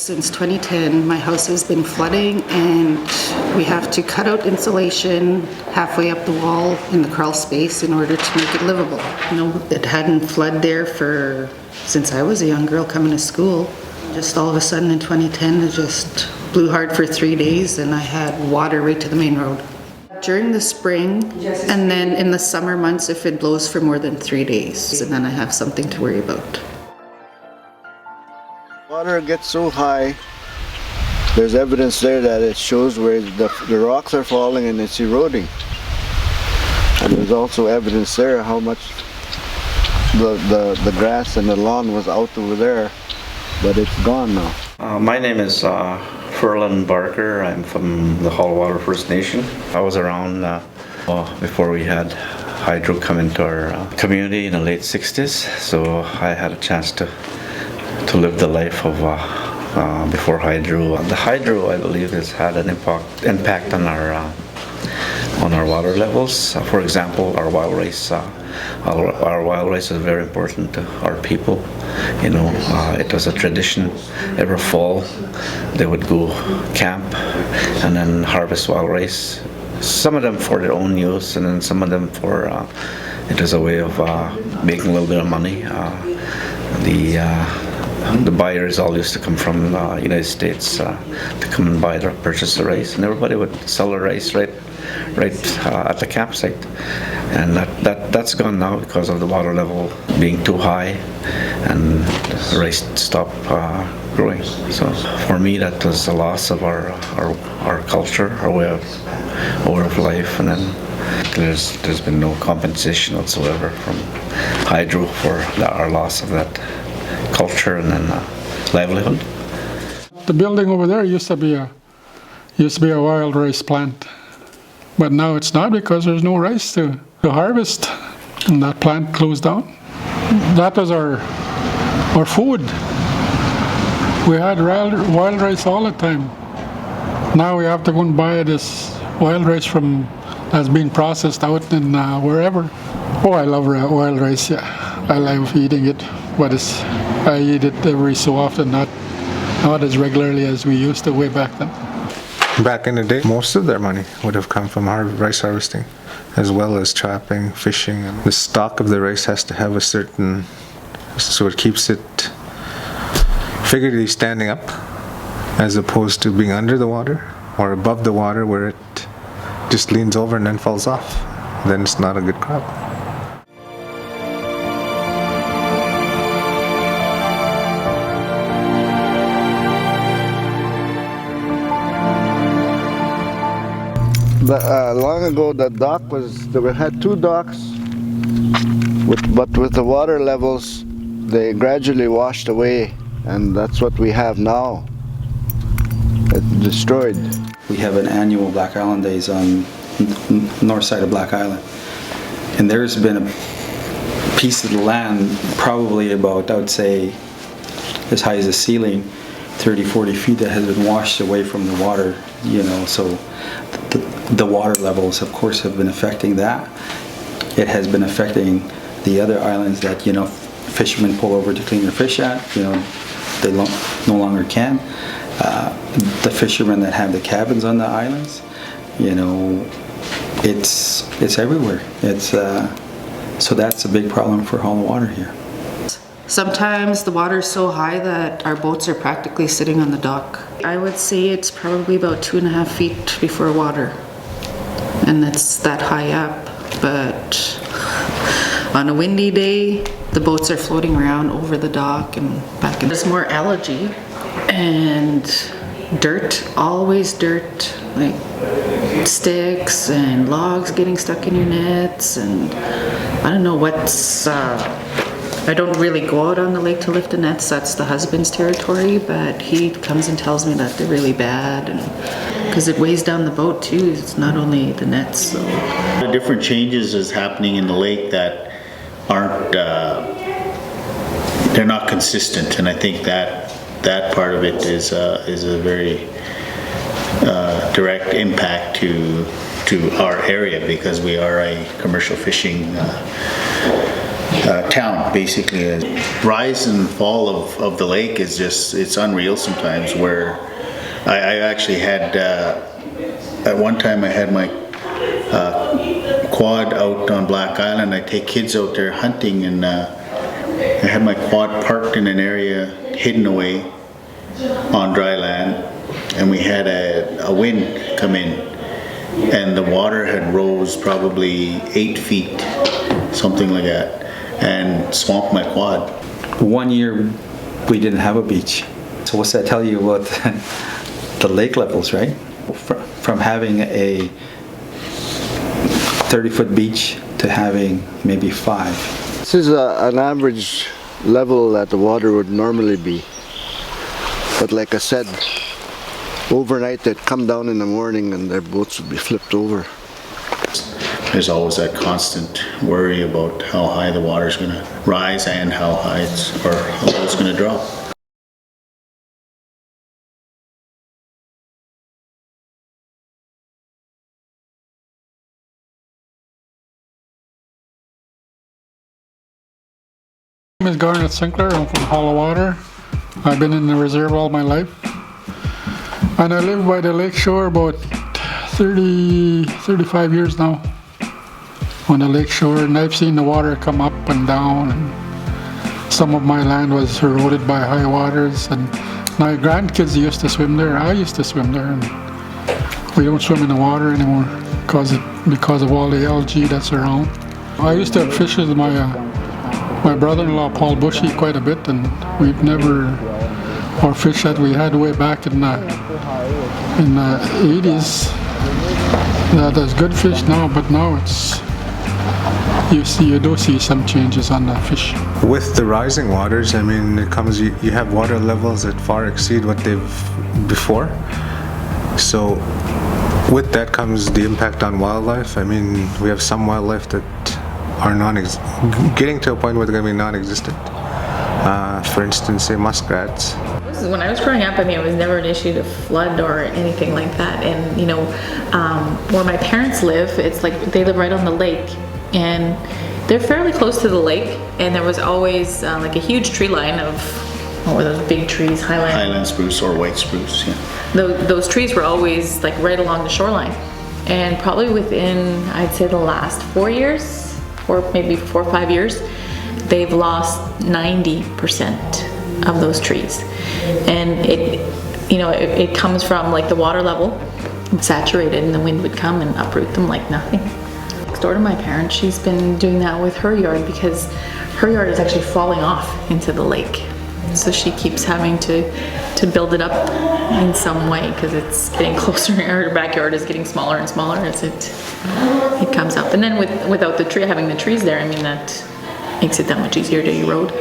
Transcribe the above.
Since 2010, my house has been flooding and we have to cut out insulation halfway up the wall in the crawl space in order to make it livable. It hadn't flooded there since I was a young girl coming to school. Just all of a sudden in 2010, it just blew hard for 3 days and I had water right to the main road. During the spring and then in the summer months if it blows for more than 3 days, and then I have something to worry about. Water gets so high, there's evidence there that it shows where the rocks are falling and it's eroding. And there's also evidence there how much the grass and the lawn was out over there, but it's gone now. My name is Ferlin Barker. I'm from the Hall Water First Nation. I was around before we had hydro come into our community in the late 60s, so I had a chance to live the life of before hydro. The hydro, I believe, has had an impact on our water levels. For example, our wild rice. Our wild rice is very important to our people. It was a tradition. Every fall, they would go camp and then harvest wild rice. Some of them for their own use, and then some of them for it was a way of making a little bit of money. The buyers all used to come from the United States to come and purchase the rice, and everybody would sell the rice right at the campsite. And that's gone now because of the water level being too high, and the rice stopped growing. So for me, that was a loss of our culture, our way of life, and then there's been no compensation whatsoever from hydro for our loss of that culture and then livelihood. The building over there used to be a wild rice plant, but now it's not because there's no rice to harvest, and that plant closed down. That was our food. We had wild rice all the time. Now we have to go and buy this wild rice that's being processed out in wherever. Oh, I love wild rice. Yeah, I love eating it, but I eat it every so often, not as regularly as we used to way back then. Back in the day, most of their money would have come from rice harvesting, as well as trapping, fishing. The stock of the rice has to have a certain, so it keeps it figuratively standing up, as opposed to being under the water or above the water where it just leans over and then falls off. Then it's not a good crop. Long ago, we had 2 docks, but with the water levels, they gradually washed away, and that's what we have now. It's destroyed. We have an annual Black Island Days on north side of Black Island, and there's been a piece of the land, probably about, I would say, as high as the ceiling, 30-40 feet, that has been washed away from the water. So the water levels, of course, have been affecting that. It has been affecting the other islands that fishermen pull over to clean their fish at. They no longer can. The fishermen that have the cabins on the islands, it's everywhere. So that's a big problem for hauling water here. Sometimes the water is so high that our boats are practically sitting on the dock. I would say it's probably about 2.5 feet before water, and it's that high up. But on a windy day, the boats are floating around over the dock and back. There's more algae and dirt, always dirt, like sticks and logs getting stuck in your nets, and I don't know what's I don't really go out on the lake to lift the nets. That's the husband's territory, but he comes and tells me that they're really bad, and because it weighs down the boat too. It's not only the nets. So the different changes is happening in the lake that aren't they're not consistent, and I think that part of it is a very direct impact to our area, because we are a commercial fishing town, basically. Rise and fall of the lake is just, it's unreal sometimes, where I actually had, at one time I had my quad out on Black Island. I take kids out there hunting, and I had my quad parked in an area hidden away on dry land, and we had a wind come in, and the water had rose probably 8 feet, something like that, and swamped my quad. 1 year we didn't have a beach. So what's that tell you about the lake levels, right? From having a 30-foot beach to having maybe 5. This is an average level that the water would normally be. But like I said, overnight they'd come down in the morning and their boats would be flipped over. There's always that constant worry about how high the water's going to rise and how high how low it's going to drop. My name is Garnet Sinclair. I'm from Hollow Water. I've been in the reserve all my life. And I live by the lake shore about 35 years now. On the lake shore, and I've seen the water come up and down, and some of my land was eroded by high waters, and my grandkids used to swim there. I used to swim there, and we don't swim in the water anymore because of all the algae that's around. I used to fish with my brother-in-law Paul Bushy quite a bit, and we've never, our fish that we had way back in the 80s, there's good fish now, but now it's, you do see some changes on the fish. With the rising waters, I mean, it comes, you have water levels that far exceed what they've before. So with that comes the impact on wildlife. I mean, we have some wildlife that are getting to a point where they're going to be non-existent. For instance, say muskrats. When I was growing up, I mean, it was never an issue to flood or anything like that. And, you know, where my parents live, it's like they live right on the lake, and they're fairly close to the lake. And there was always like a huge tree line of, what were those big trees? Highland spruce or white spruce, yeah. Those trees were always like right along the shoreline. And probably within, I'd say, the last 4 years, or maybe 4 or 5 years, they've lost 90% of those trees. And it comes from like the water level saturated, and the wind would come and uproot them like nothing. Next door to my parents, she's been doing that with her yard, because her yard is actually falling off into the lake. So she keeps having to build it up in some way, because it's getting closer. Her backyard is getting smaller and smaller as it comes up. And then without having the trees there, I mean, that makes it that much easier to erode.